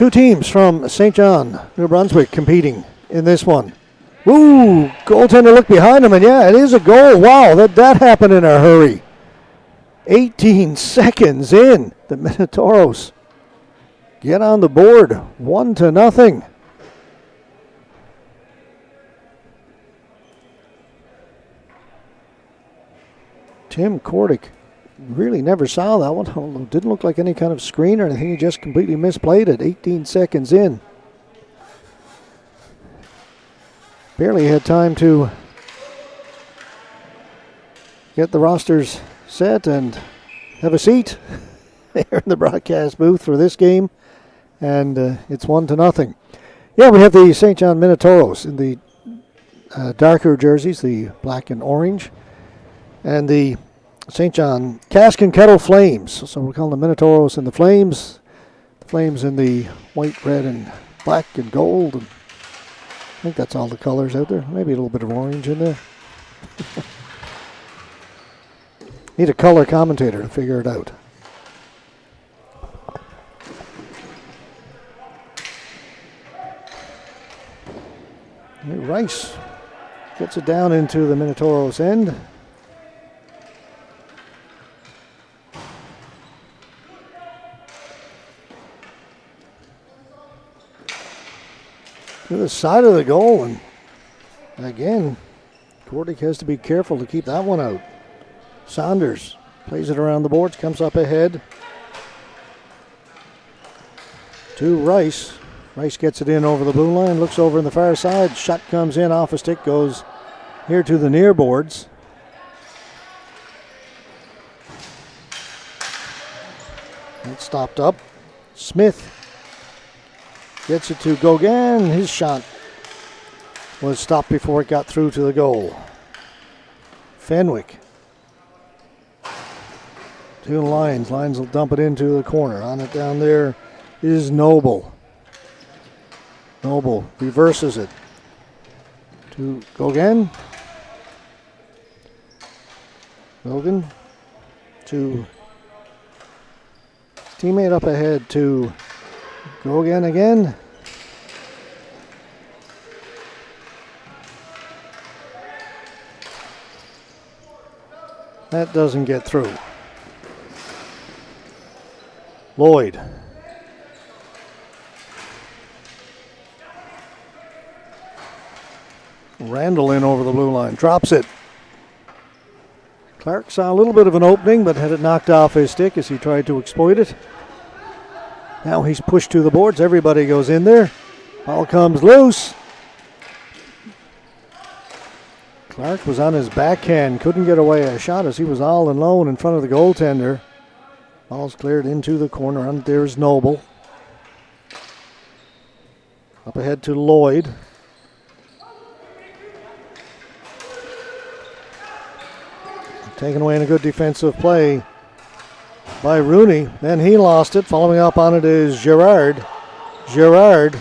Two teams from St. John, New Brunswick competing in this one. Ooh, goaltender looked behind him, and yeah, it is a goal. Wow, that happened in a hurry. 18 seconds in, the Minotauros get on the board, 1-0. Tim Kordick really never saw that one, although it didn't look like any kind of screen or anything. He just completely misplayed it, 18 seconds in. Barely had time to get the rosters set and have a seat there in the broadcast booth for this game, and it's 1-0. Yeah, we have the St. John Minotauros in the darker jerseys, the black and orange, and the St. John Cask and Kettle Flames. So we're calling the Minotauros and the Flames in the white, red, and black and gold. And I think that's all the colors out there. Maybe a little bit of orange in there. Need a color commentator to figure it out. Rice gets it down into the Minotauros end. To the side of the goal, and again, Kordick has to be careful to keep that one out. Saunders plays it around the boards, comes up ahead to Rice. Rice gets it in over the blue line, looks over in the far side, shot comes in off a stick, goes here to the near boards. It's stopped up. Smith gets it to Gauguin. His shot was stopped before it got through to the goal. Fenwick to the Lions. Lions will dump it into the corner. On it down there is Noble. Noble reverses it to Gauguin. Gauguin to teammate up ahead to Gauguin again. That doesn't get through. Lloyd. Randall in over the blue line. Drops it. Clark saw a little bit of an opening, but had it knocked off his stick as he tried to exploit it. Now he's pushed to the boards. Everybody goes in there. Ball comes loose. Clark was on his backhand. Couldn't get away a shot as he was all alone in front of the goaltender. Ball's cleared into the corner. And there's Noble. Up ahead to Lloyd. Taken away in a good defensive play by Rooney. Then he lost it. Following up on it is Gerard. Gerard.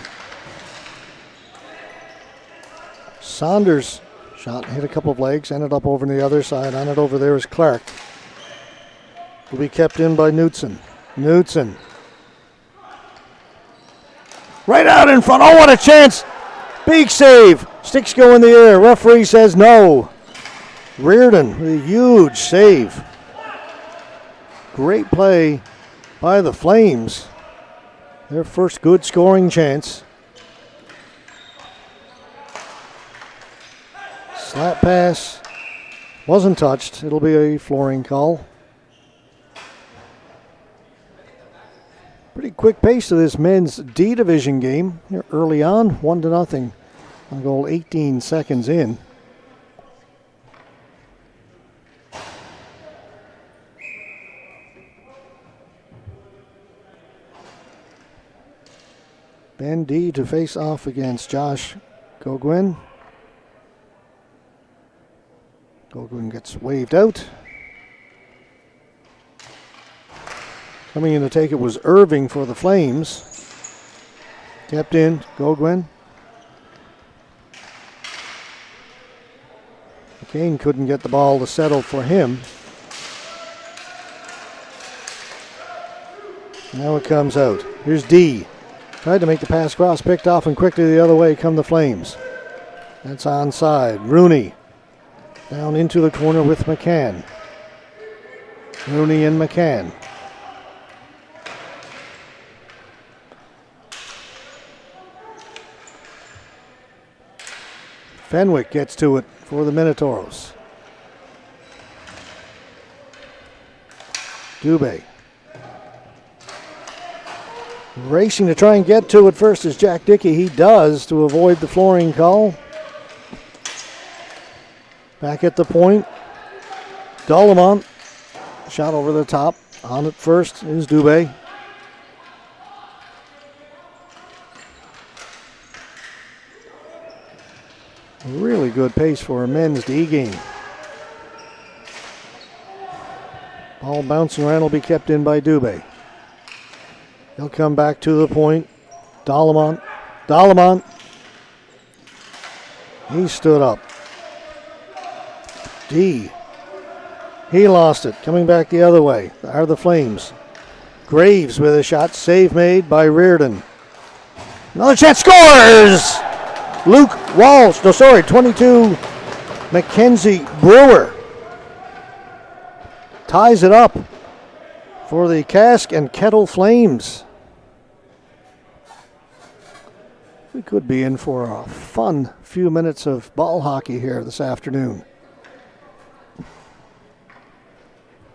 Saunders shot, hit a couple of legs, ended up over on the other side. On it over there is Clark. Will be kept in by Knutson. Knutson. Right out in front. Oh, what a chance. Big save. Sticks go in the air. Referee says no. Reardon with a huge save. Great play by the Flames. Their first good scoring chance. Slap pass wasn't touched. It'll be a flooring call. Pretty quick pace to this men's D division game here early on. 1-0 on goal 18 seconds in. Ben D to face off against Josh Gauguin. Gauguin gets waved out. Coming in to take it was Irving for the Flames. Kept in, Gauguin. McCain couldn't get the ball to settle for him. Now it comes out. Here's D. Tried to make the pass cross, picked off, and quickly the other way come the Flames. That's onside. Rooney down into the corner with McCann. Rooney and McCann. Fenwick gets to it for the Minotauros. Dubé. Racing to try and get to it first is Jack Dickey. He does to avoid the flooring call. Back at the point. Dolomont. Shot over the top. On it first is Dubé. Really good pace for a men's D game. Ball bouncing around will be kept in by Dubé. He'll come back to the point. Dolomont. He stood up. D. He lost it. Coming back the other way are the Flames. Graves with a shot. Save made by Reardon. Another chance. Scores! Luke Walsh. 22. Mackenzie Brewer ties it up for the Cask and Kettle Flames. We could be in for a fun few minutes of ball hockey here this afternoon.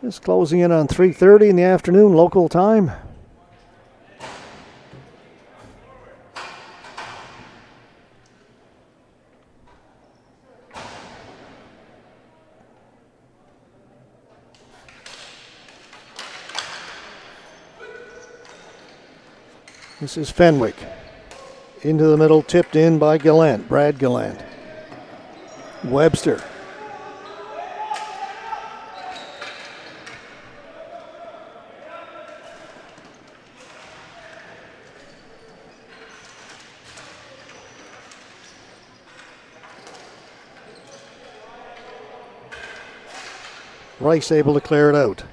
Just closing in on 3:30 in the afternoon local time. This is Fenwick. Into the middle, tipped in by Gallant, Brad Gallant. Webster. Rice able to clear it out.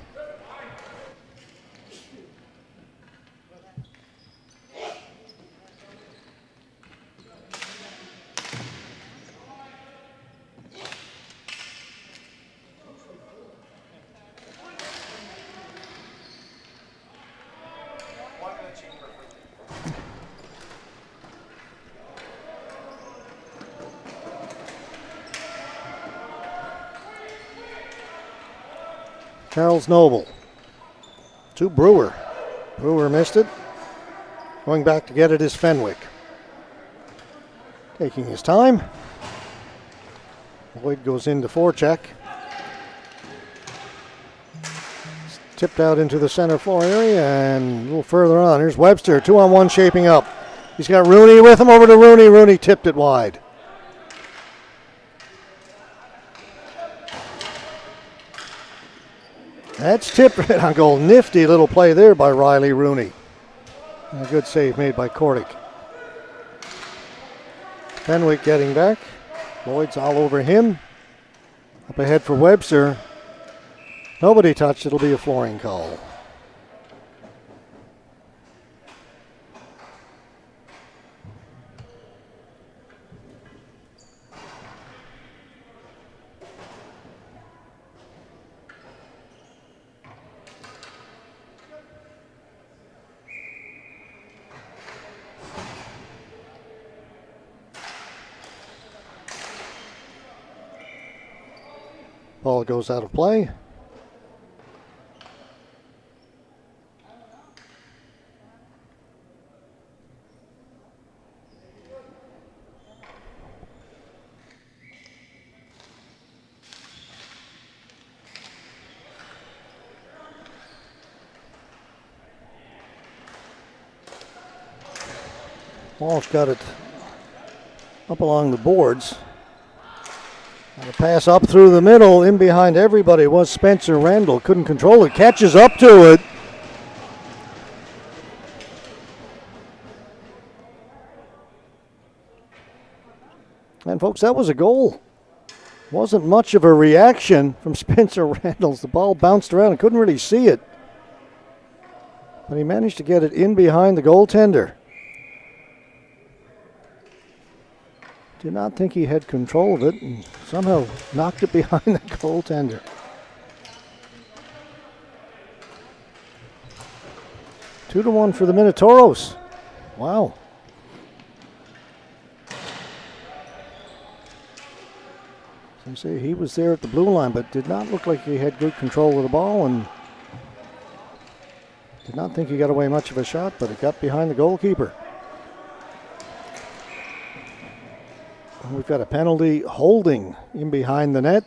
Charles Noble to Brewer. Brewer missed it. Going back to get it is Fenwick. Taking his time. Boyd goes into forecheck. Tipped out into the center floor area and a little further on. Here's Webster, 2-on-1 shaping up. He's got Rooney with him, over to Rooney. Rooney tipped it wide. That's tipped right on goal. Nifty little play there by Riley Rooney. A good save made by Kordick. Fenwick getting back. Lloyd's all over him. Up ahead for Webster. Nobody touched. It'll be a flooring call. Ball goes out of play. Walsh got it up along the boards. And a pass up through the middle, in behind everybody was Spencer Randall. Couldn't control it, catches up to it. And folks, that was a goal. Wasn't much of a reaction from Spencer Randall. The ball bounced around and couldn't really see it. But he managed to get it in behind the goaltender. Did not think he had control of it and somehow knocked it behind the goaltender. Two to one for the Minotauros. Wow. As I say, he was there at the blue line, but did not look like he had good control of the ball, and did not think he got away much of a shot, but it got behind the goalkeeper. And we've got a penalty holding in behind the net.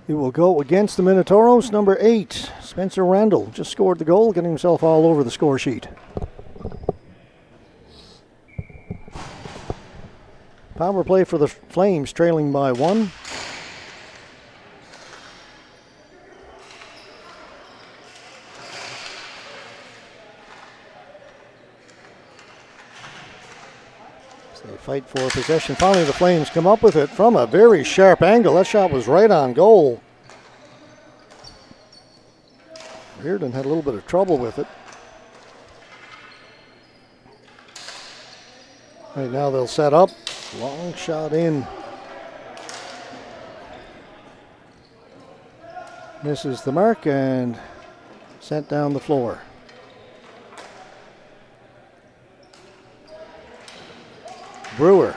It will go against the Minotauros. Number 8, Spencer Randall, just scored the goal, getting himself all over the score sheet. Power play for the Flames, trailing by 1. As they fight for possession. Finally, the Flames come up with it from a very sharp angle. That shot was right on goal. Reardon had a little bit of trouble with it. Right now they'll set up. Long shot in. Misses the mark and sent down the floor. Brewer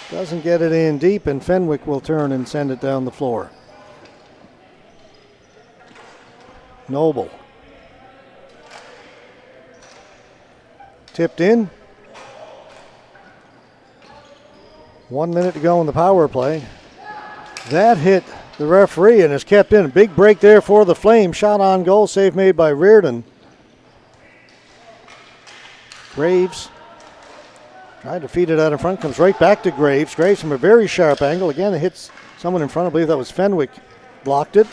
doesn't get it in deep, and Fenwick will turn and send it down the floor. Noble. Tipped in. 1 minute to go in the power play. That hit the referee and is kept in. A big break there for the Flames. Shot on goal, save made by Reardon. Graves tried to feed it out in front, comes right back to Graves. Graves from a very sharp angle. Again, it hits someone in front. I believe that was Fenwick. Blocked it.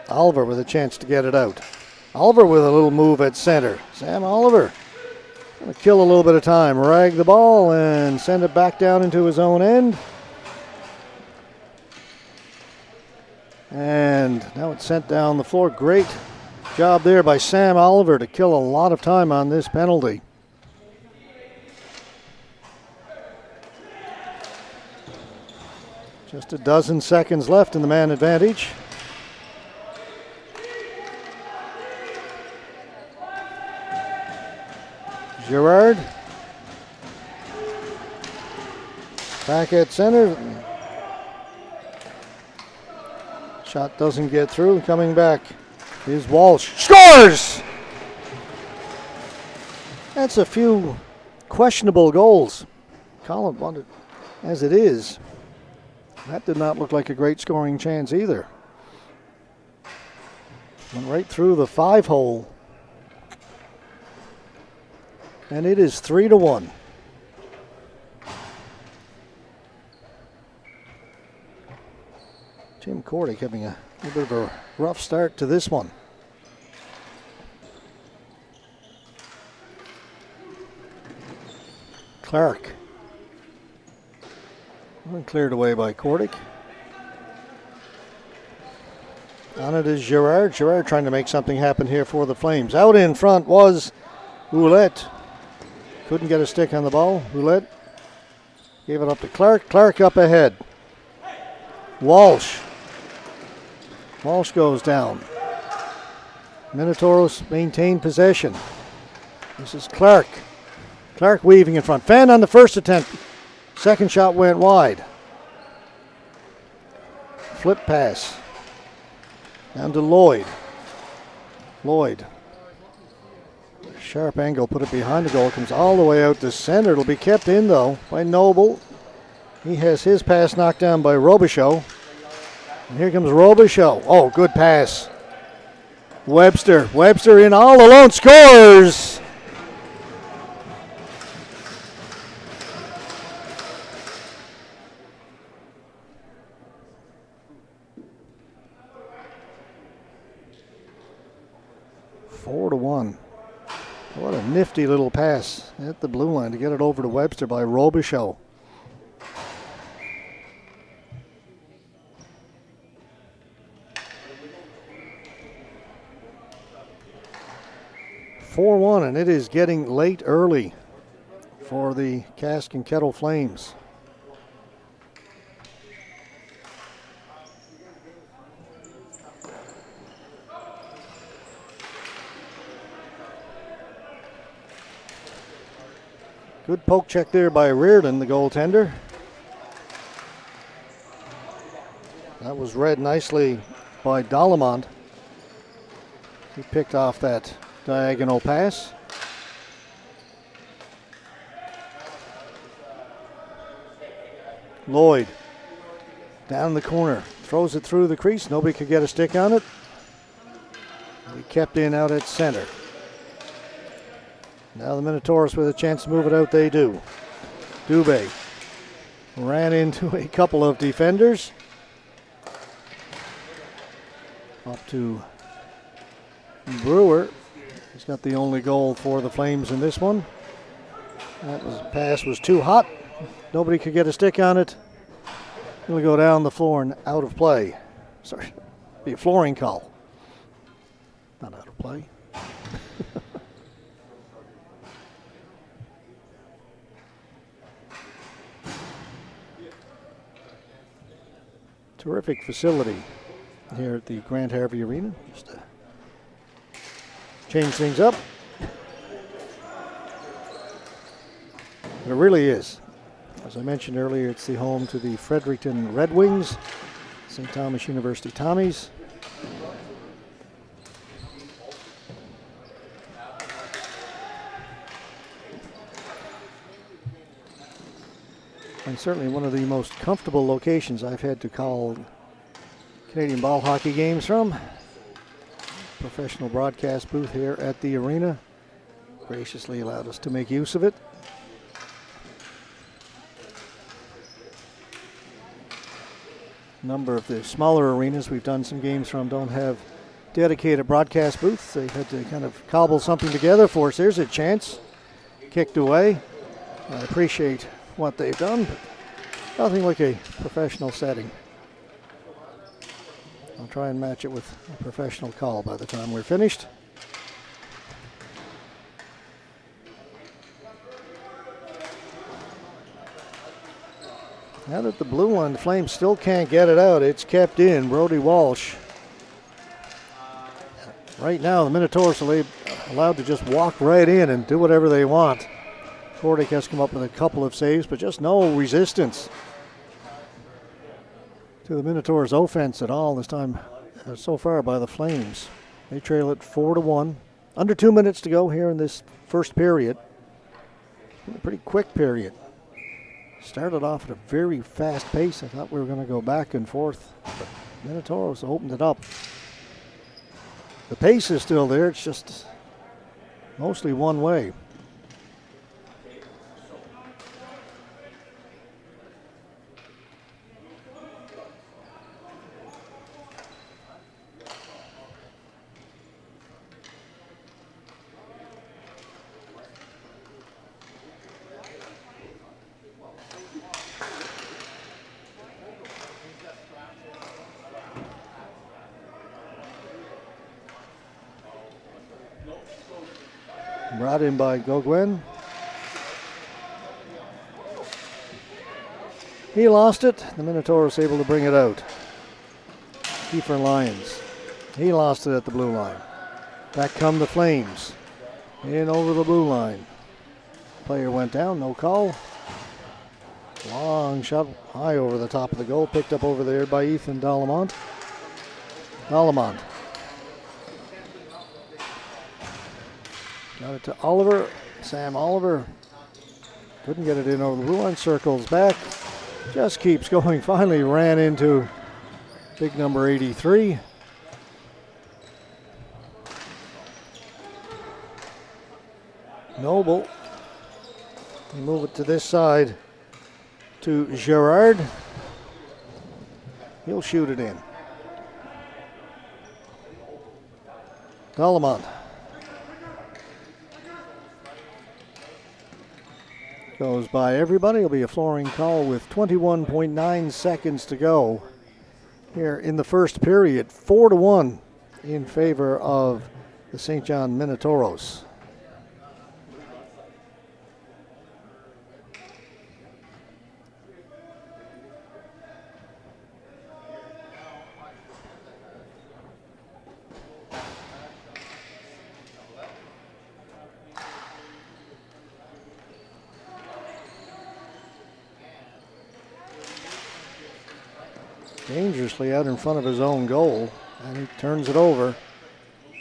Oliver with a chance to get it out. Oliver with a little move at center. Sam Oliver going to kill a little bit of time. Rag the ball and send it back down into his own end. And now it's sent down the floor. Great job there by Sam Oliver to kill a lot of time on this penalty. Just a dozen seconds left in the man advantage. Girard. Back at center. Shot doesn't get through. Coming back is Walsh. Scores! That's a few questionable goals. Colin wanted as it is. That did not look like a great scoring chance either. Went right through the 5-hole. And it is 3-1. Jim Kordick having a little bit of a rough start to this one. Clark. Cleared away by Kordick. On it is Girard. Girard trying to make something happen here for the Flames. Out in front was Ouellette. Couldn't get a stick on the ball. Ouellette gave it up to Clark. Clark up ahead. Walsh. Walsh goes down. Minotauros maintain possession. This is Clark. Clark weaving in front. Fan on the first attempt. Second shot went wide. Flip pass. Down to Lloyd. Lloyd. Sharp angle, put it behind the goal. Comes all the way out to center. It'll be kept in, though, by Noble. He has his pass knocked down by Robichaud. And here comes Robichaud. Oh, good pass. Webster. Webster in all alone. Scores! What a nifty little pass at the blue line to get it over to Webster by Robichaux. (4-1), and it is getting late early for the Cask and Kettle Flames. Good poke check there by Reardon, the goaltender. That was read nicely by Dallemont. He picked off that diagonal pass. Lloyd down the corner, throws it through the crease. Nobody could get a stick on it. He kept in out at center. Now the Minotaurs with a chance to move it out, they do. Dubé ran into a couple of defenders. Up to Brewer. He's got the only goal for the Flames in this one. That pass was too hot. Nobody could get a stick on it. It'll go down the floor and out of play. Sorry, be a flooring call. Not out of play. Terrific facility here at the Grant Harvey Arena. Just to change things up. It really is. As I mentioned earlier, it's the home to the Fredericton Red Wings, St. Thomas University Tommies. And certainly one of the most comfortable locations I've had to call Canadian ball hockey games from. Professional broadcast booth here at the arena. Graciously allowed us to make use of it. A number of the smaller arenas we've done some games from don't have dedicated broadcast booths. They've had to kind of cobble something together for us. There's a chance. Kicked away. I appreciate what they've done, but nothing like a professional setting. I'll try and match it with a professional call by the time we're finished. Now that the blue one, the Flames still can't get it out. It's kept in. Brody Walsh. Right now, the Minotaurs are allowed to just walk right in and do whatever they want. Kordic has come up with a couple of saves, but just no resistance to the Minotaurs' offense at all this time so far by the Flames. They trail it 4-1. Under 2 minutes to go here in this first period. A pretty quick period. Started off at a very fast pace. I thought we were going to go back and forth, but Minotaurs opened it up. The pace is still there. It's just mostly one way. Brought in by Goguen. He lost it. The Minotaurs able to bring it out. Kiefer Lyons. He lost it at the blue line. Back come the Flames. In over the blue line. Player went down, no call. Long shot high over the top of the goal. Picked up over there by Ethan Dallemont. Dallemont. Got it to Oliver. Sam Oliver couldn't get it in over the blue line. Circles back. Just keeps going. Finally ran into big number 83. Noble. They move it to this side to Gerard. He'll shoot it in. Dallemont. goes by everybody. It'll be a flooring call with 21.9 seconds to go here in the first period. 4-1 in favor of the St. John Minotauros. Dangerously out in front of his own goal, and he turns it over.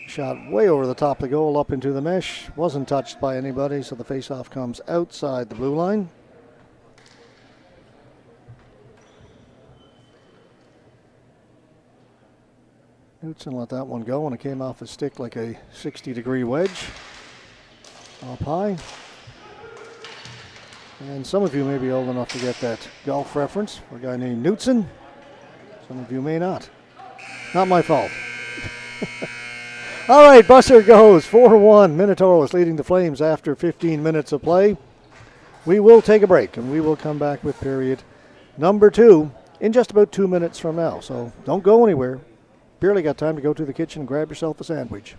Shot way over the top of the goal, up into the mesh. Wasn't touched by anybody, so the faceoff comes outside the blue line. Knutson let that one go, and it came off his stick like a 60-degree wedge. Up high. And some of you may be old enough to get that golf reference for a guy named Knutson. Some of you may not. Not my fault. All right, Busser goes 4-1. Minotauros leading the Flames after 15 minutes of play. We will take a break, and we will come back with period number 2 in just about 2 minutes from now. So don't go anywhere. Barely got time to go to the kitchen and grab yourself a sandwich.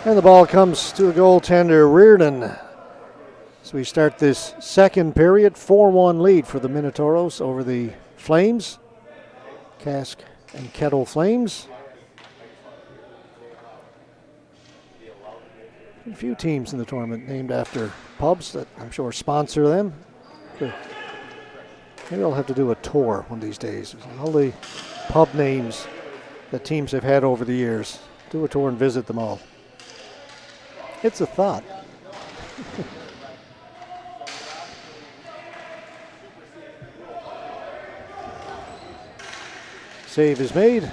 And the ball comes to the goaltender, Reardon. As we start this second period, 4-1 lead for the Minotauros over the Flames. Cask and Kettle Flames. A few teams in the tournament named after pubs that I'm sure sponsor them. Maybe I'll have to do a tour one of these days. All the pub names that teams have had over the years. Do a tour and visit them all. It's a thought. Save is made.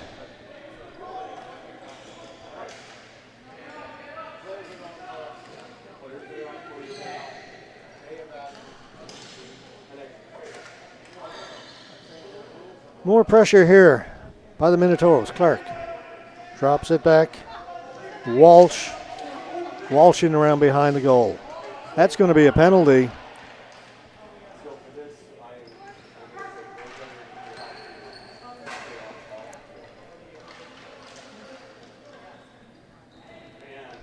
More pressure here by the Minotauros. Clark drops it back. Walsh. Walshing around behind the goal. That's going to be a penalty.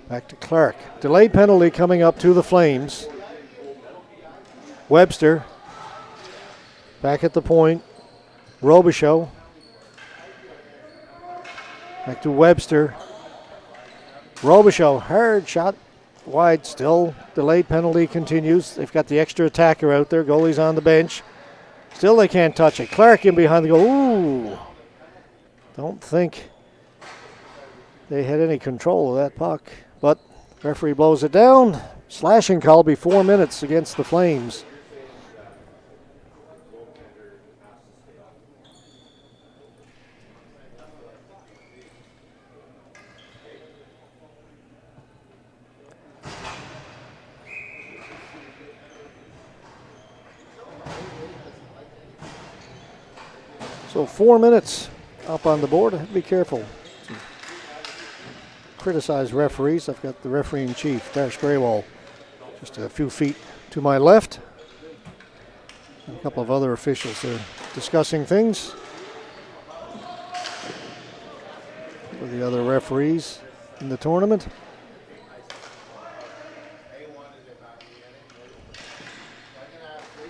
Back to Clark. Delayed penalty coming up to the Flames. Webster back at the point. Robichaud. Back to Webster. Robichaud, hard shot. Wide still. Delayed penalty continues. They've got the extra attacker out there. Goalie's on the bench. Still they can't touch it. Clark in behind the goal. Ooh. Don't think they had any control of that puck. But referee blows it down. Slashing call be 4 minutes against the Flames. So 4 minutes up on the board. Be careful. Criticize referees. I've got the referee in chief, Darsh Graywall, just a few feet to my left. And a couple of other officials are discussing things with the other referees in the tournament.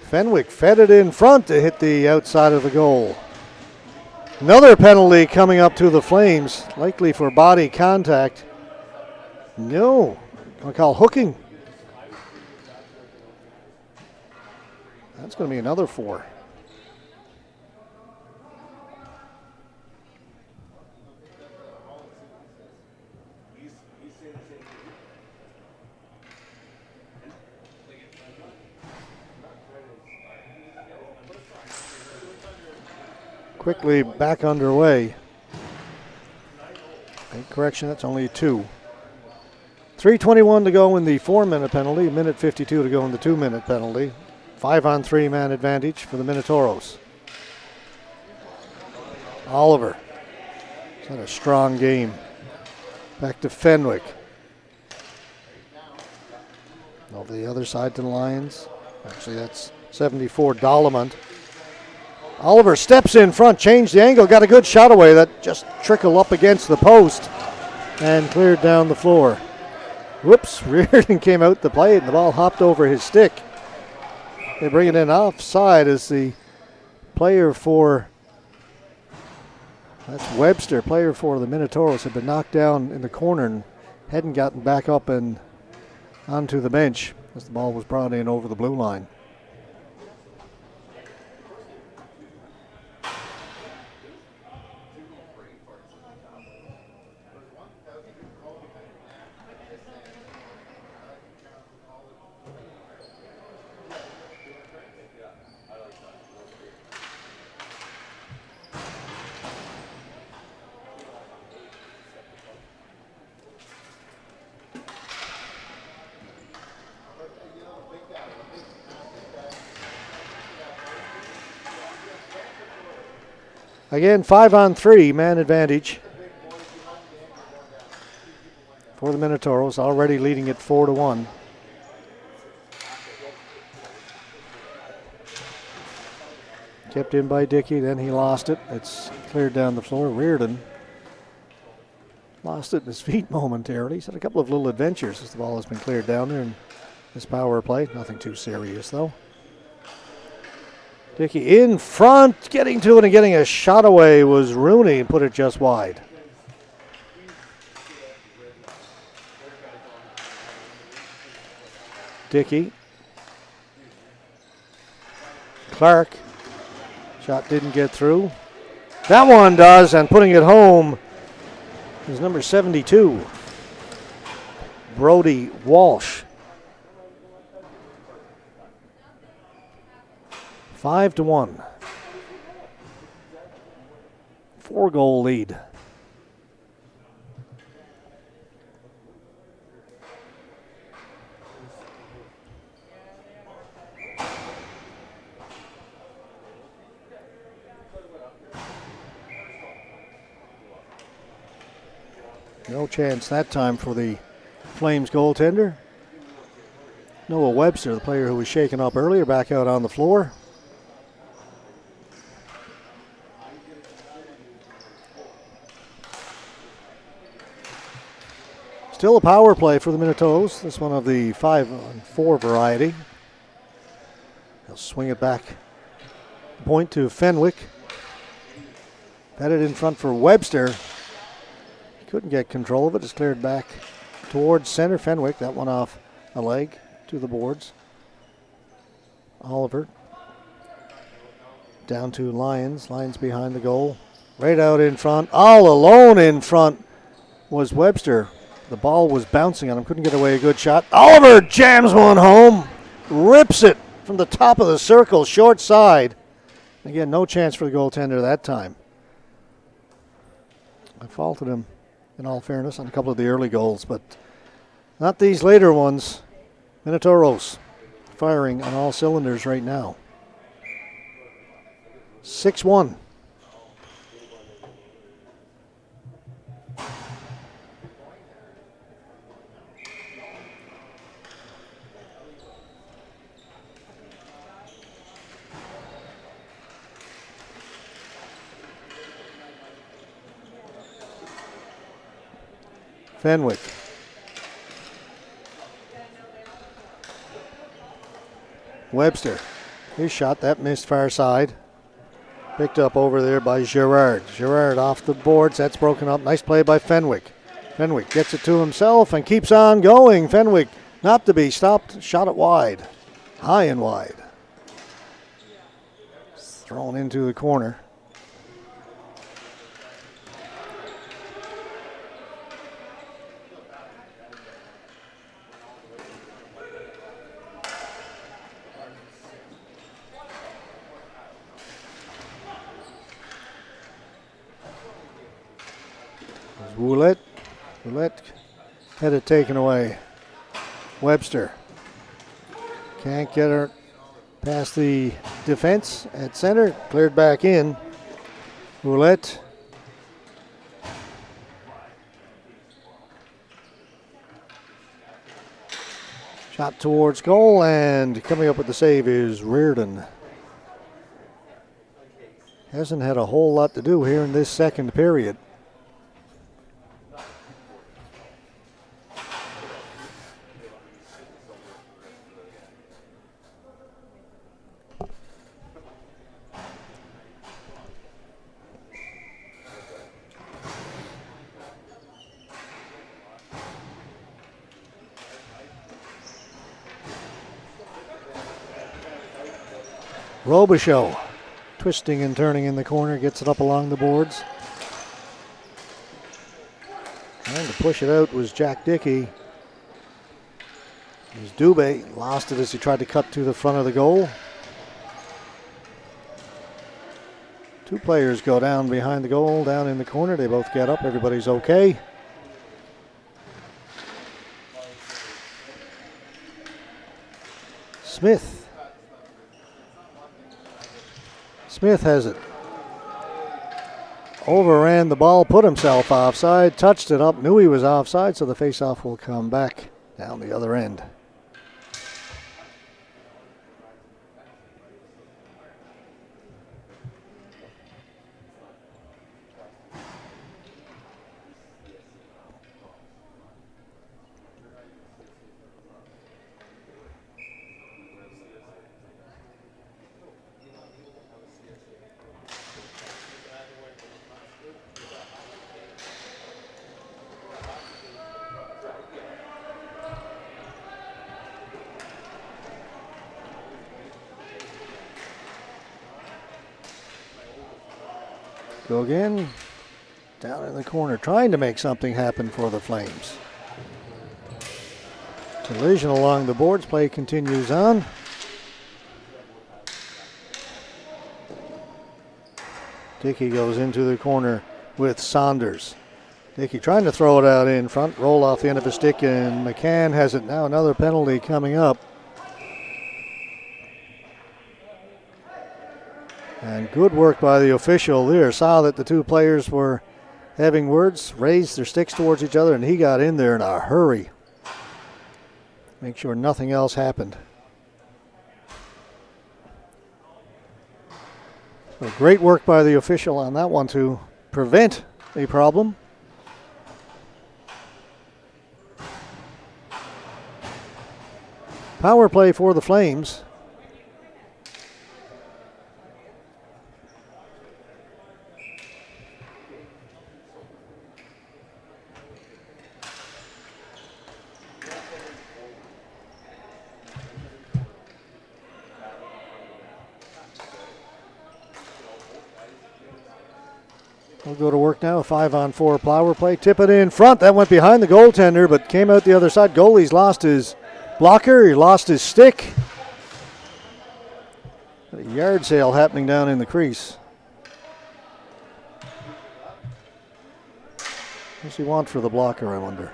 Fenwick fed it in front to hit the outside of the goal. Another penalty coming up to the Flames, likely for body contact. No, I'll call hooking. That's going to be another 4. Quickly back underway. Correction, that's only 2. 3:21 to go in the 4-minute penalty, a minute 52 to go in the 2-minute penalty. 5-on-3 man advantage for the Minotauros. Oliver. He's had a strong game. Back to Fenwick. Over the other side to the Lions. Actually, that's 74 Dolomont. Oliver steps in front, changed the angle, got a good shot away that just trickled up against the post and cleared down the floor. Whoops, Reardon came out to play it and the ball hopped over his stick. They bring it in offside as the player for, that's Webster, player for the Minotauros, had been knocked down in the corner and hadn't gotten back up and onto the bench as the ball was brought in over the blue line. Again, 5-on-3 man advantage for the Minotauros, already leading it 4-1. Kept in by Dickey, then he lost it. It's cleared down the floor. Reardon lost it in his feet momentarily. He's had a couple of little adventures as the ball has been cleared down there in this power play. Nothing too serious, though. Dickey in front, getting to it and getting a shot away was Rooney and put it just wide. Dickey. Clark. Shot didn't get through. That one does, and putting it home is number 72, Brody Walsh. 5-1. 4-goal lead. No chance that time for the Flames goaltender. Noah Webster, the player who was shaken up earlier, back out on the floor. Still a power play for the Minnetonka's. This one of the 5-on-4 variety. They'll swing it back. Point to Fenwick. Headed in front for Webster. He couldn't get control of it. It's cleared back towards center. Fenwick, that one off a leg to the boards. Oliver down to Lyons. Lyons behind the goal. Right out in front. All alone in front was Webster. The ball was bouncing on him. Couldn't get away a good shot. Oliver jams one home. Rips it from the top of the circle, short side. Again, no chance for the goaltender that time. I faulted him, in all fairness, on a couple of the early goals, but not these later ones. Minotauros firing on all cylinders right now. 6-1. Fenwick. Webster. His shot, that missed far side. Picked up over there by Girard. Girard off the boards. That's broken up. Nice play by Fenwick. Fenwick gets it to himself and keeps on going. Fenwick not to be stopped. Shot it wide. High and wide. Thrown into the corner. Ouellette had it taken away. Webster can't get her past the defense at center. Cleared back in. Ouellette. Shot towards goal, and coming up with the save is Reardon. Hasn't had a whole lot to do here in this second period. Robichaud twisting and turning in the corner, gets it up along the boards. And to push it out was Jack Dickey. It was Dubé, lost it as he tried to cut to the front of the goal. Two players go down behind the goal, down in the corner. They both get up, everybody's okay. Smith has it. Overran the ball, put himself offside, touched it up, knew he was offside, so the faceoff will come back down the other end. Go again, down in the corner, trying to make something happen for the Flames. Collision along the boards, play continues on. Dickey goes into the corner with Saunders. Dickey trying to throw it out in front, roll off the end of a stick, and McCann has it now. Another penalty coming up. And good work by the official there. Saw that the two players were having words, raised their sticks towards each other, and he got in there in a hurry. Make sure nothing else happened. So great work by the official on that one to prevent a problem. Power play for the Flames. We'll go to work now. A 5-on-4 power play. Tip it in front. That went behind the goaltender, but came out the other side. Goalie's lost his blocker. He lost his stick. A yard sale happening down in the crease. What does he want for the blocker, I wonder?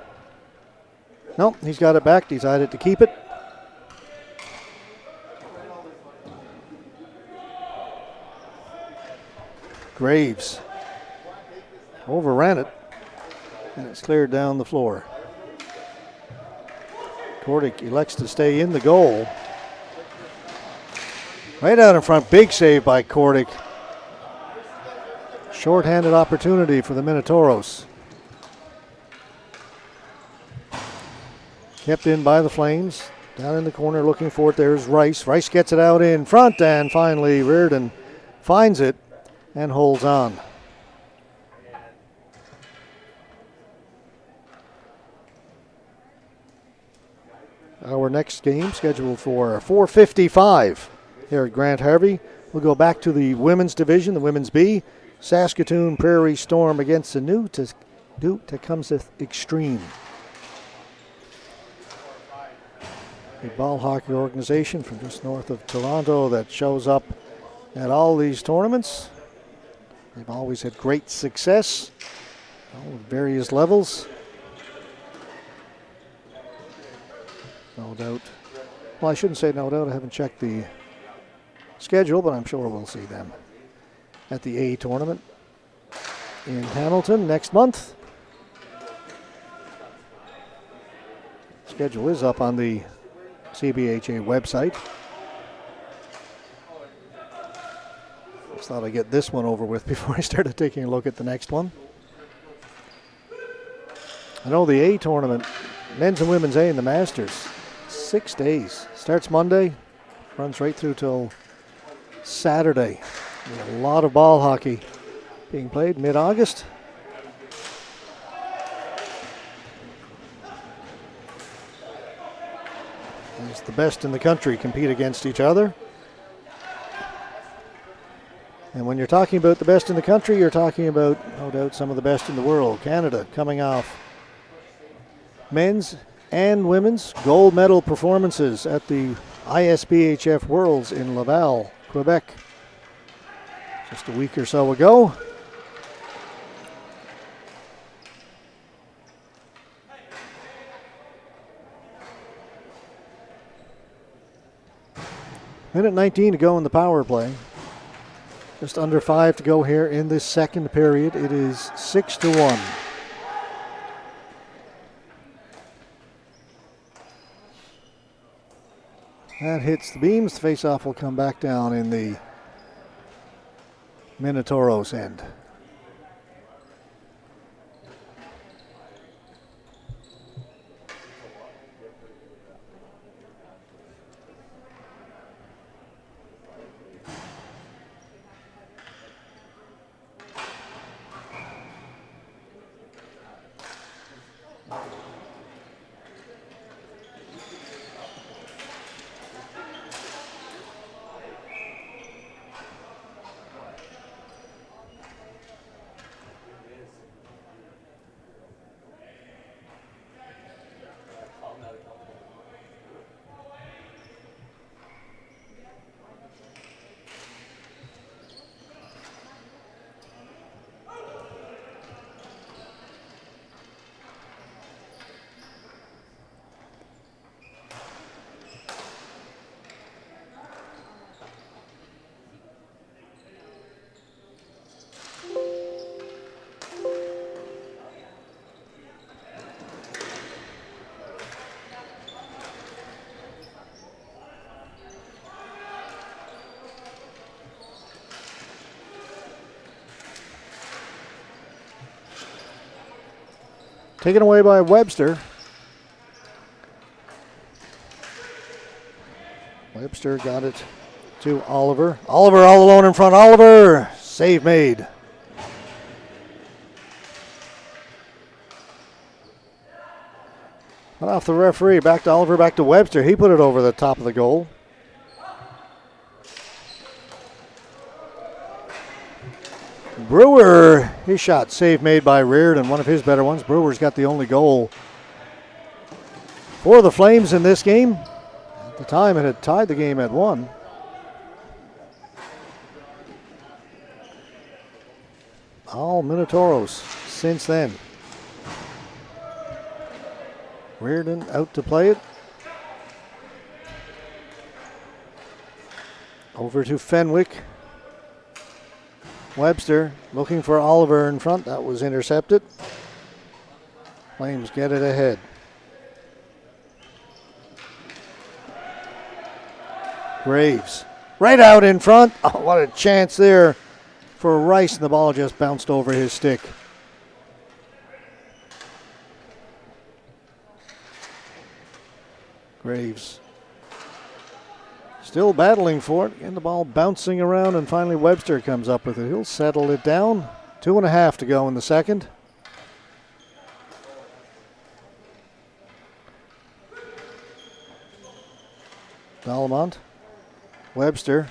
Nope, he's got it back. Decided to keep it. Graves overran it, and it's cleared down the floor. Kordic elects to stay in the goal. Right out in front, big save by Kordic. Short-handed opportunity for the Minotauros. Kept in by the Flames. Down in the corner looking for it. There's Rice. Rice gets it out in front, and finally Reardon finds it and holds on. Our next game scheduled for 4:55 here at Grant Harvey. We'll go back to the women's division, the women's B. Saskatoon Prairie Storm against the new Tecumseh Extreme. A ball hockey organization from just north of Toronto that shows up at all these tournaments. They've always had great success at various levels. No doubt. Well, I shouldn't say no doubt. I haven't checked the schedule, but I'm sure we'll see them at the A tournament in Hamilton next month. Schedule is up on the CBHA website. Just thought I'd get this one over with before I started taking a look at the next one. I know the A tournament, men's and women's A in the Masters, 6 days. Starts Monday, runs right through till Saturday. A lot of ball hockey being played mid-August. As the best in the country compete against each other. And when you're talking about the best in the country, you're talking about, no doubt, some of the best in the world. Canada coming off men's and women's gold medal performances at the ISBHF Worlds in Laval, Quebec, just a week or so ago. Minute 19 to go in the power play. Just under 5 to go here in this second period. It is 6-1. That hits the beams. The face-off will come back down in the Minotauros end. Taken away by Webster. Webster got it to Oliver. Oliver all alone in front. Oliver, save made. Went off the referee. Back to Oliver, back to Webster. He put it over the top of the goal. Brewer, his shot, save made by Reardon, one of his better ones. Brewer's got the only goal for the Flames in this game. At the time, it had tied the game at 1. All Minotauros since then. Reardon out to play it. Over to Fenwick. Webster looking for Oliver in front. That was intercepted. Flames get it ahead. Graves right out in front. Oh, what a chance there for Rice, and the ball just bounced over his stick. Graves still battling for it, and the ball bouncing around, and finally Webster comes up with it. He'll settle it down. 2.5 to go in the second. Dalamont. Webster.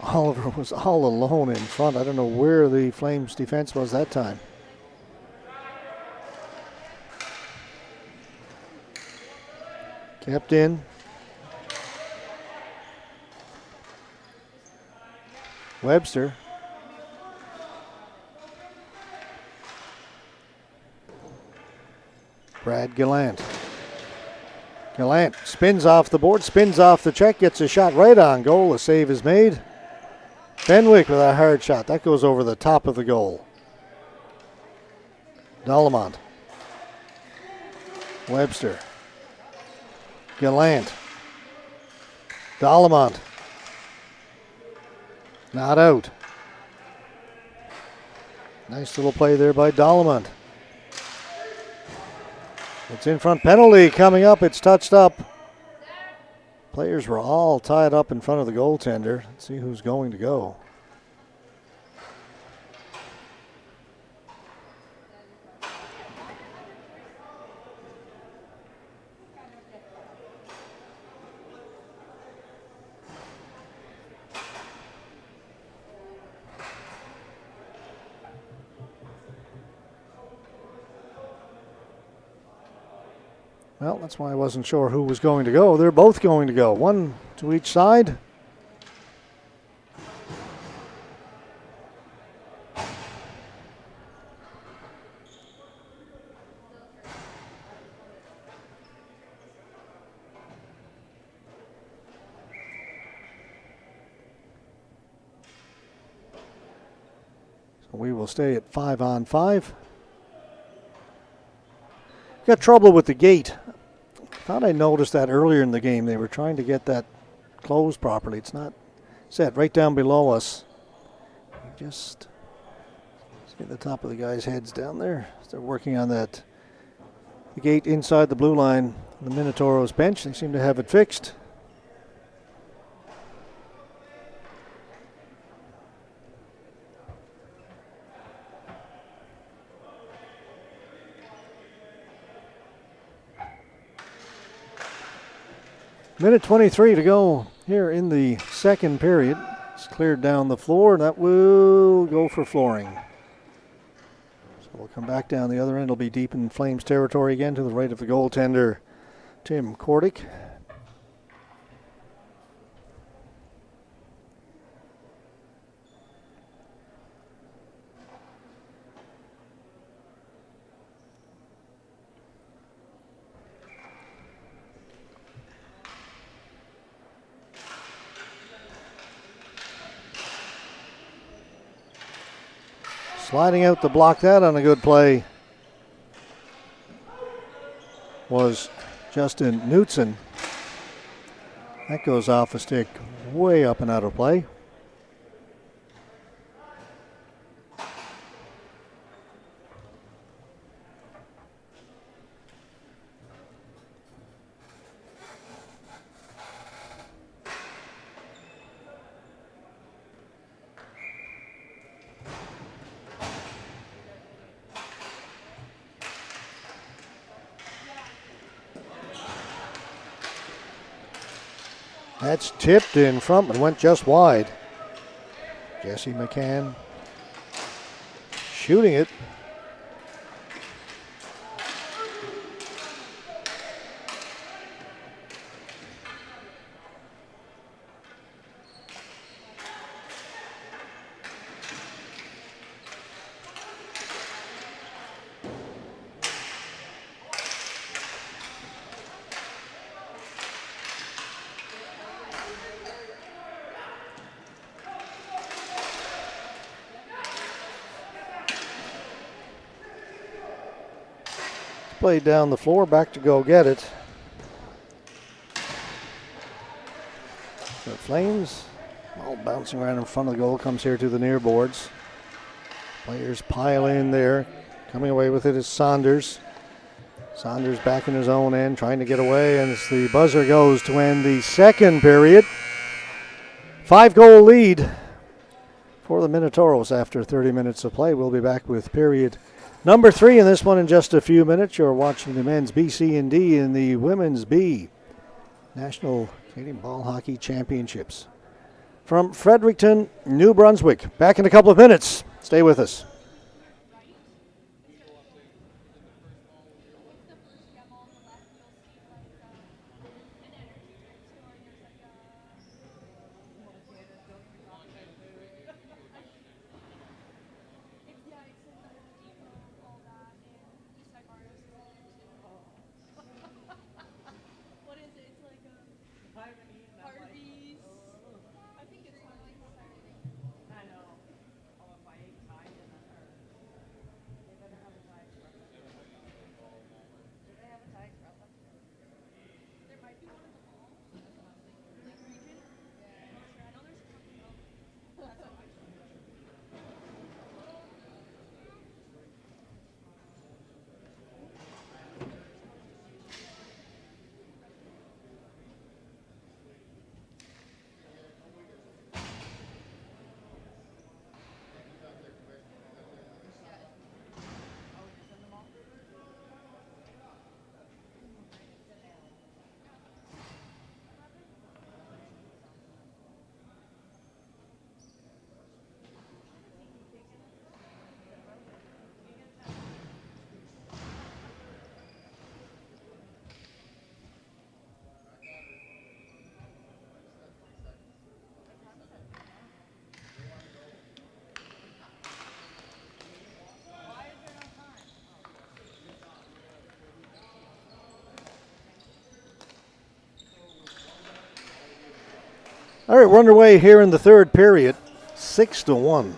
Oliver was all alone in front. I don't know where the Flames defense was that time. Kept in. Webster. Brad Gallant. Gallant spins off the board, spins off the check, gets a shot right on goal. A save is made. Fenwick with a hard shot. That goes over the top of the goal. Dalamont. Webster. Gallant. Dalamont. Not out. Nice little play there by Dalamont. It's in front penalty coming up. It's touched up. Players were all tied up in front of the goaltender. Let's see who's going to go. Well, that's why I wasn't sure who was going to go. They're both going to go. One to each side. So we will stay at 5-on-5. Got trouble with the gate. Thought I noticed that earlier in the game. They were trying to get that closed properly. It's not set right down below us. Just see the top of the guys' heads down there. They're working on that. The gate inside the blue line, the Minotauros bench. They seem to have it fixed. Minute 23 to go here in the second period. It's cleared down the floor, and that will go for flooring. So we'll come back down the other end. It'll be deep in Flames territory again to the right of the goaltender, Tim Kordick. Sliding out to block that on a good play was Justin Knutson. That goes off a stick way up and out of play. That's tipped in front and went just wide. Jesse McCann shooting it. Played down the floor, back to go get it. The Flames, all bouncing around in front of the goal, comes here to the near boards. Players pile in there. Coming away with it is Saunders. Saunders back in his own end, trying to get away, and as the buzzer goes to end the second period. 5-goal lead for the Minotauros after 30 minutes of play. We'll be back with period number 3 in this one in just a few minutes. You're watching the men's B, C, and D in the women's B National Canadian Ball Hockey Championships. From Fredericton, New Brunswick. Back in a couple of minutes. Stay with us. All right, we're underway here in the third period. 6-1.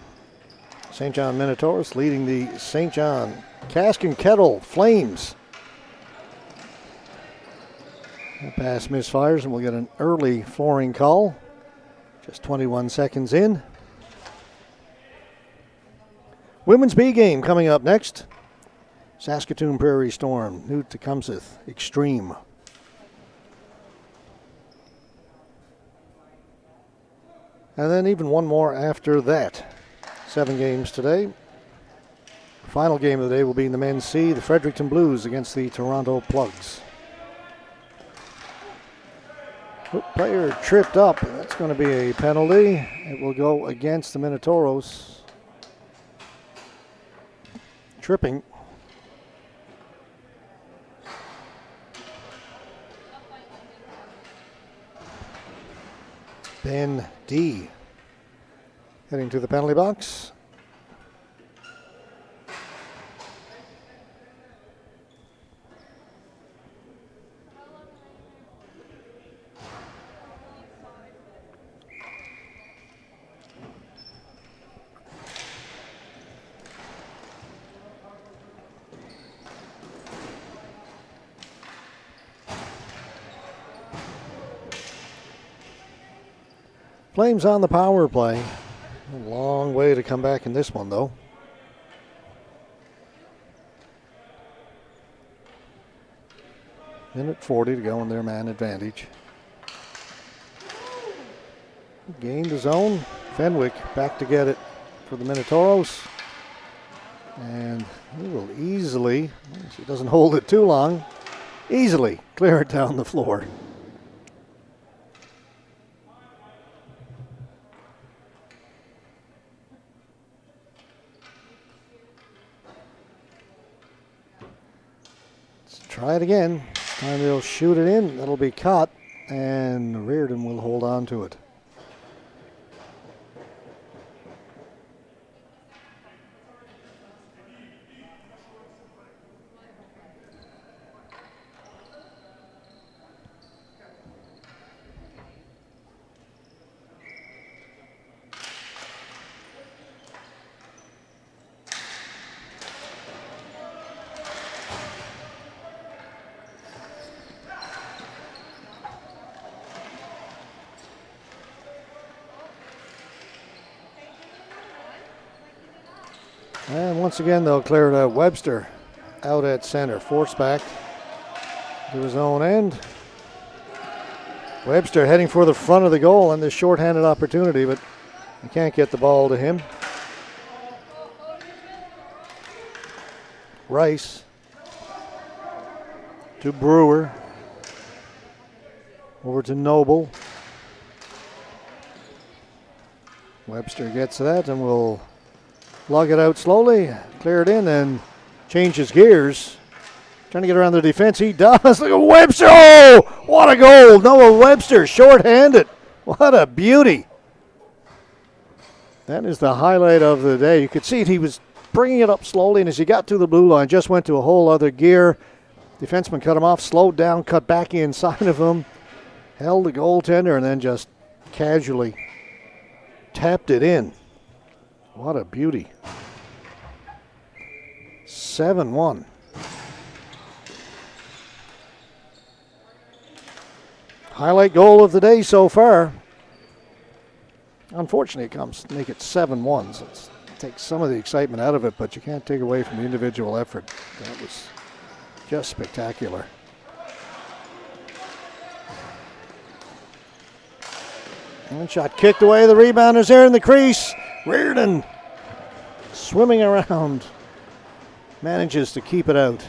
St. John Minotauros leading the St. John Cask and Kettle Flames. The pass misfires, and we'll get an early flooring call. Just 21 seconds in. Women's B game coming up next. Saskatoon Prairie Storm, New Tecumseh Extreme. And then even one more after that. 7 games today. Final game of the day will be in the men's C, the Fredericton Blues against the Toronto Plugs. Player tripped up. That's going to be a penalty. It will go against the Minotauros. Tripping. Ben D. heading to the penalty box. Flames on the power play. A long way to come back in this one, though. Minute 40 to go in their man advantage. Gained the zone. Fenwick back to get it for the Minotauros. And he will easily, if he doesn't hold it too long, easily clear it down the floor. try it again. This time they'll shoot it in. That'll be caught, and Reardon will hold on to it. And once again, they'll clear it out. Webster out at center. Force back to his own end. Webster heading for the front of the goal and this shorthanded opportunity, but he can't get the ball to him. Rice to Brewer. Over to Noble. Webster gets that and will lug it out slowly, clear it in, and changes gears. Trying to get around the defense. He does. Look at Webster. Oh, what a goal. Noah Webster, short-handed. What a beauty. That is the highlight of the day. You could see it. He was bringing it up slowly, and as he got to the blue line, just went to a whole other gear. Defenseman cut him off, slowed down, cut back inside of him, held the goaltender, and then just casually tapped it in. What a beauty. 7-1. Highlight goal of the day so far. Unfortunately, it comes to make it 7-1. So it takes some of the excitement out of it, but you can't take away from the individual effort. That was just spectacular. One shot kicked away. The rebound is there in the crease. Reardon swimming around. Manages to keep it out.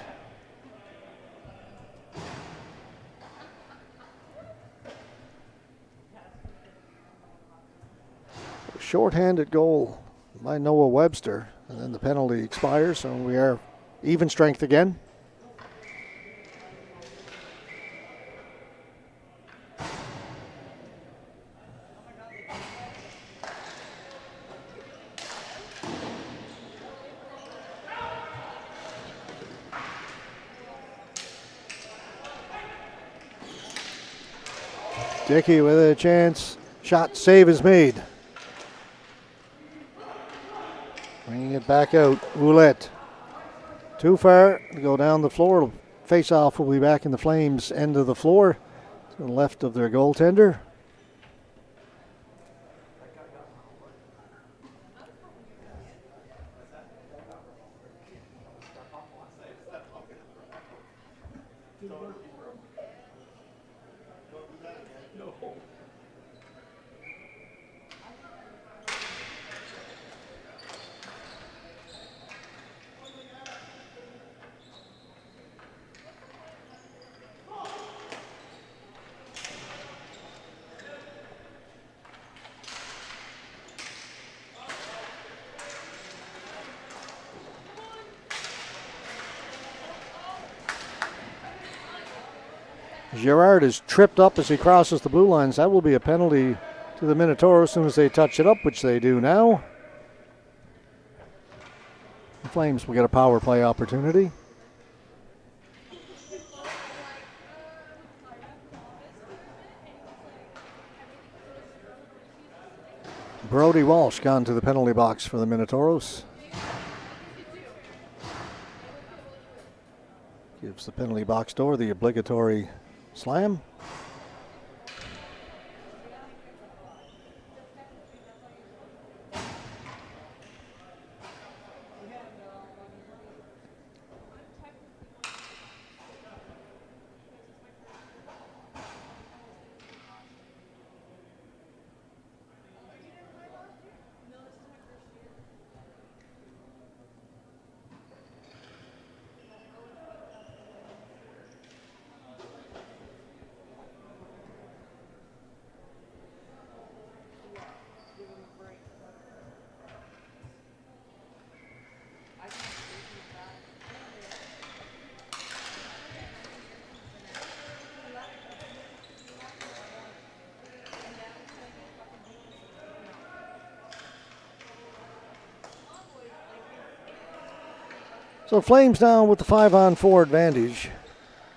Short-handed goal by Noah Webster. And then the penalty expires, so we are even strength again. Dickey with a chance. Shot save is made. Bringing it back out. Ouellette. Too far to go down the floor. Face-off will be back in the Flames' end of the floor to the left of their goaltender. Girard is tripped up as he crosses the blue lines. That will be a penalty to the Minotaur as soon as they touch it up, which they do now. The Flames will get a power play opportunity. Brody Walsh gone to the penalty box for the Minotauros. Gives the penalty box door the obligatory slam. So Flames now with the 5-on-4 advantage.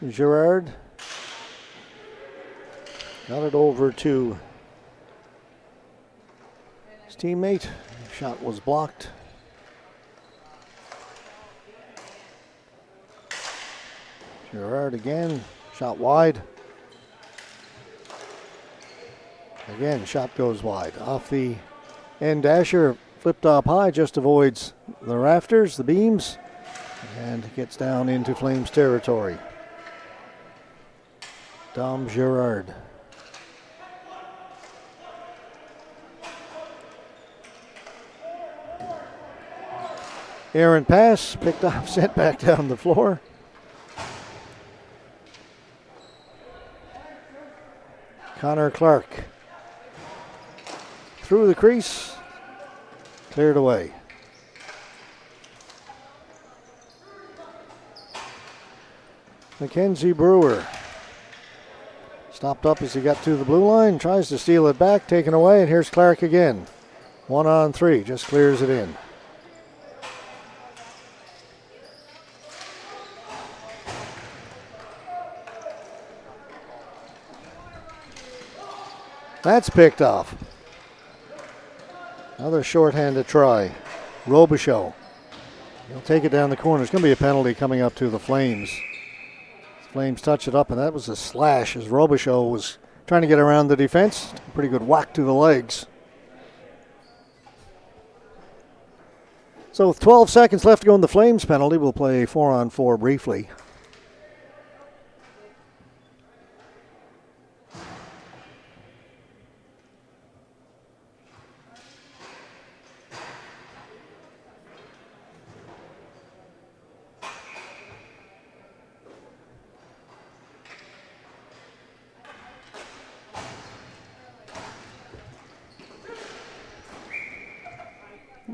Girard got it over to his teammate. Shot was blocked. Girard again, shot wide. Again, shot goes wide. Off the end dasher, flipped up high, just avoids the rafters, the beams, and gets down into Flames territory. Dom Girard. Errant pass, picked up, sent back down the floor. Connor Clark through the crease, cleared away. Mackenzie Brewer stopped up as he got to the blue line, tries to steal it back, taken away, and here's Clark again. 1-on-3, just clears it in. That's picked off. Another shorthanded try. Robichaud. He'll take it down the corner. There's going to be a penalty coming up to the Flames. Flames touch it up, and that was a slash as Robichaud was trying to get around the defense. Pretty good whack to the legs. So with 12 seconds left to go in the Flames penalty, we'll play 4-on-4 briefly.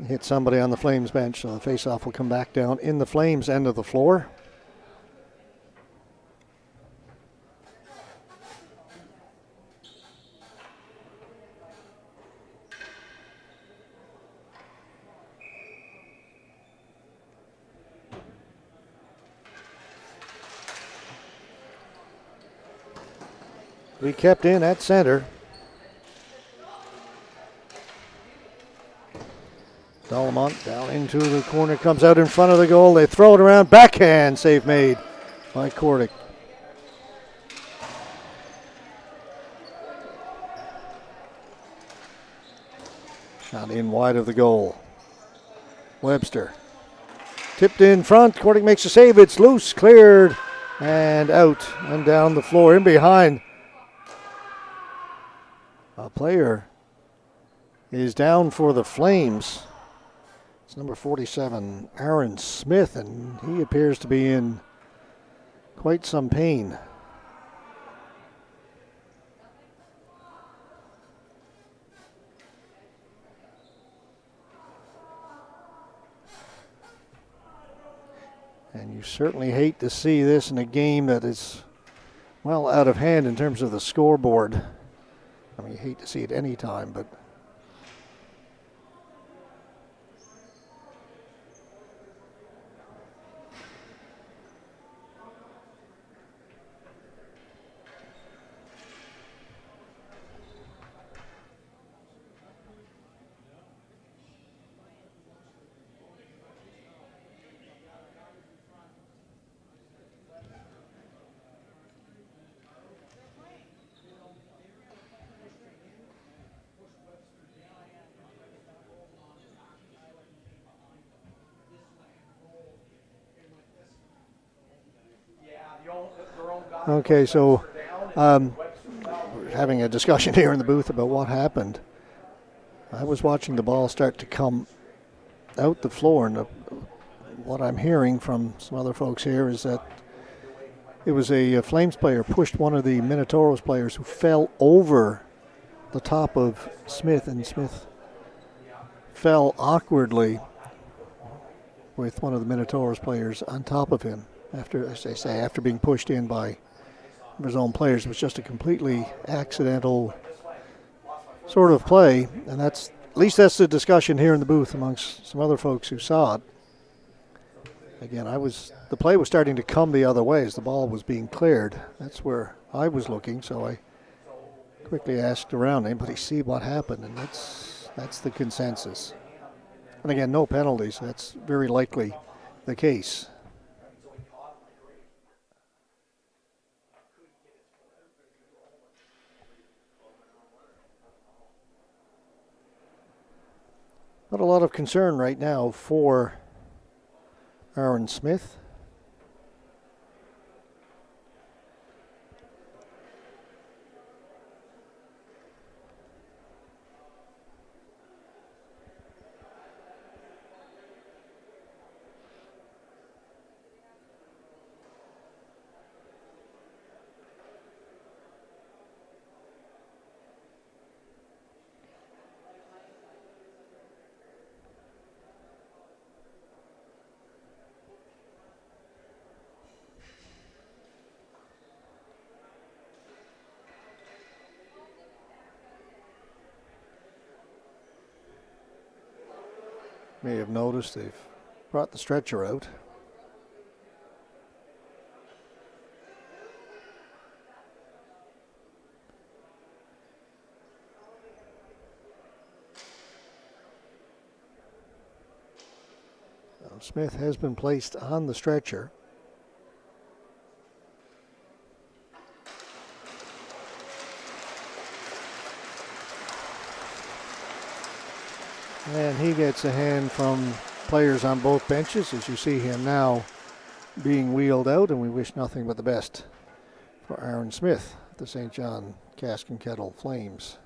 Hit somebody on the Flames bench, so the faceoff will come back down in the Flames end of the floor. We kept in at center. Delamont down into the corner, comes out in front of the goal. They throw it around, backhand save made by Kordic. Shot in wide of the goal. Webster tipped in front. Kordic makes a save. It's loose, cleared, and out and down the floor. In behind, a player is down for the Flames. It's number 47, Aaron Smith, and he appears to be in quite some pain. And you certainly hate to see this in a game that is well out of hand in terms of the scoreboard. I mean, you hate to see it any time, but okay, so we're having a discussion here in the booth about what happened. I was watching the ball start to come out the floor, and what I'm hearing from some other folks here is that it was a Flames player pushed one of the Minotauros players who fell over the top of Smith, and Smith fell awkwardly with one of the Minotauros players on top of him after, as they say, after being pushed in by his own players. It was just a completely accidental sort of play, and that's, at least that's the discussion here in the booth amongst some other folks who saw it. Again, the play was starting to come the other way as the ball was being cleared. That's where I was looking, so I quickly asked around, anybody see what happened? And that's the consensus. And again, no penalties. That's very likely the case. Not a lot of concern right now for Aaron Smith. May have noticed they've brought the stretcher out. Smith has been placed on the stretcher. And he gets a hand from players on both benches as you see him now being wheeled out, and we wish nothing but the best for Aaron Smith at the St. John Cask and Kettle Flames.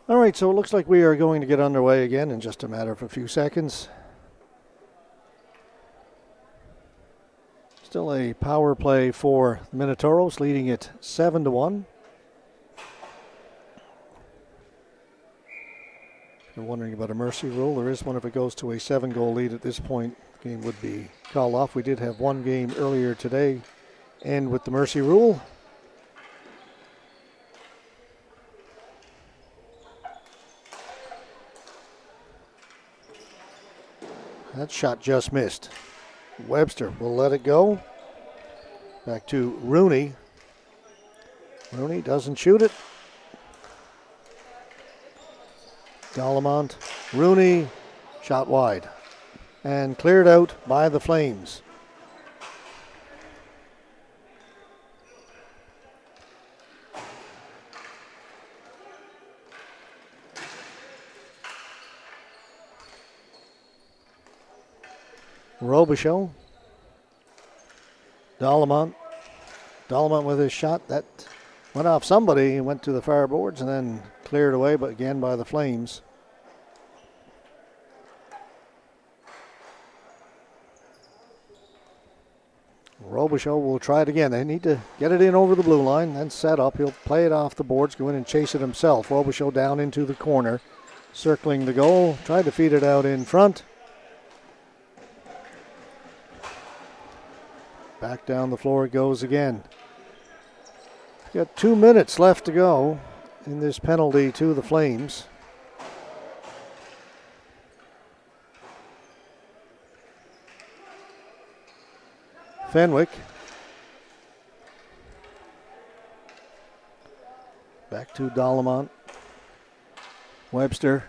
All right, so it looks like we are going to get underway again in just a matter of a few seconds. Still a power play for the Minotauros, leading it 7-1. If you're wondering about a mercy rule, there is one if it goes to a 7-goal lead at this point. The game would be called off. We did have one game earlier today end with the mercy rule. That shot just missed. Webster will let it go. Back to Rooney. Rooney doesn't shoot it. Dallemont. Rooney shot wide and cleared out by the Flames. Robichaud. Dallemont. Dallemont with his shot. That went off somebody and went to the far boards and then cleared away, but again by the Flames. Robichaud will try it again. They need to get it in over the blue line, then set up. He'll play it off the boards, go in and chase it himself. Robichaud down into the corner, circling the goal. Tried to feed it out in front. Back down the floor it goes again. Got 2 minutes left to go in this penalty to the Flames. Fenwick. Back to Dallemont. Webster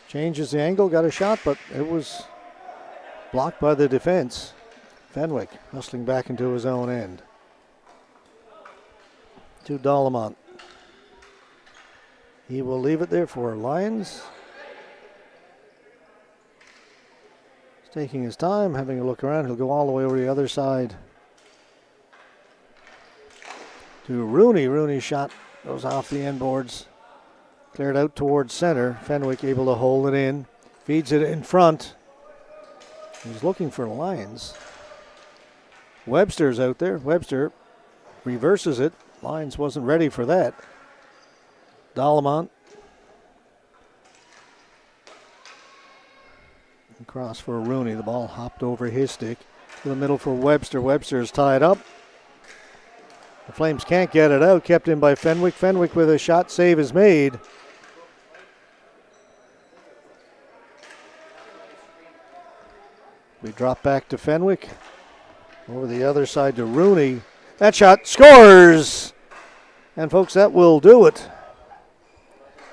changes the angle, got a shot, but it was blocked by the defense. Fenwick hustling back into his own end. To Dallemont. He will leave it there for Lyons. He's taking his time, having a look around. He'll go all the way over the other side to Rooney. Rooney's shot goes off the end boards. Cleared out towards center. Fenwick able to hold it in. Feeds it in front. He's looking for Lyons. Webster's out there. Webster reverses it. Lyons wasn't ready for that. Dalamont. Cross for Rooney. The ball hopped over his stick. To the middle for Webster. Webster is tied up. The Flames can't get it out. Kept in by Fenwick. Fenwick with a shot save is made. We drop back to Fenwick. Over the other side to Rooney. That shot scores! And folks, that will do it.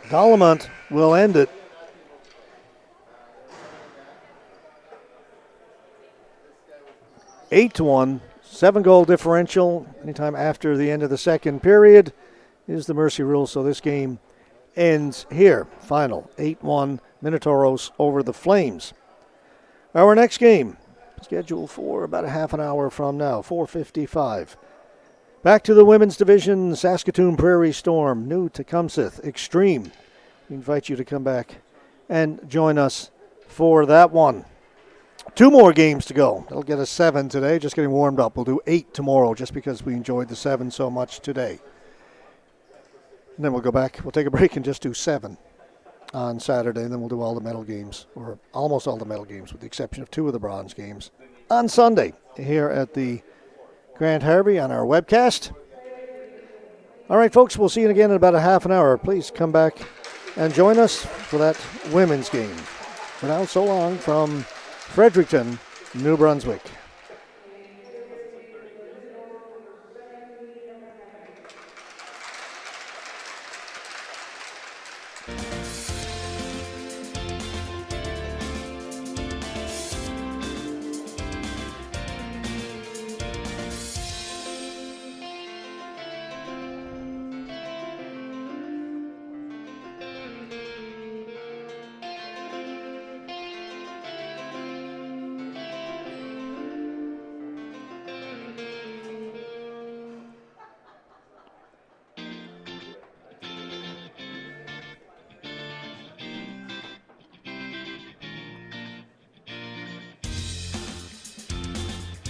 Dalamont will end it. Eight to 1, 7-goal differential. Anytime after the end of the second period is the mercy rule. So this game ends here. Final 8-1 Minotauros over the Flames. Our next game scheduled for about a half an hour from now, 4:55. Back to the women's division, Saskatoon Prairie Storm, New Tecumseth Extreme. We invite you to come back and join us for that one. 2 more games to go. That'll get us 7 today, just getting warmed up. We'll do 8 tomorrow just because we enjoyed the 7 so much today. And then we'll go back. We'll take a break and just do 7 on Saturday, and then we'll do all the medal games, or almost all the medal games, with the exception of 2 of the bronze games, on Sunday here at the Grant Harvey on our webcast. All right, folks, we'll see you again in about a half an hour. Please come back and join us for that women's game. For now, so long from Fredericton, New Brunswick.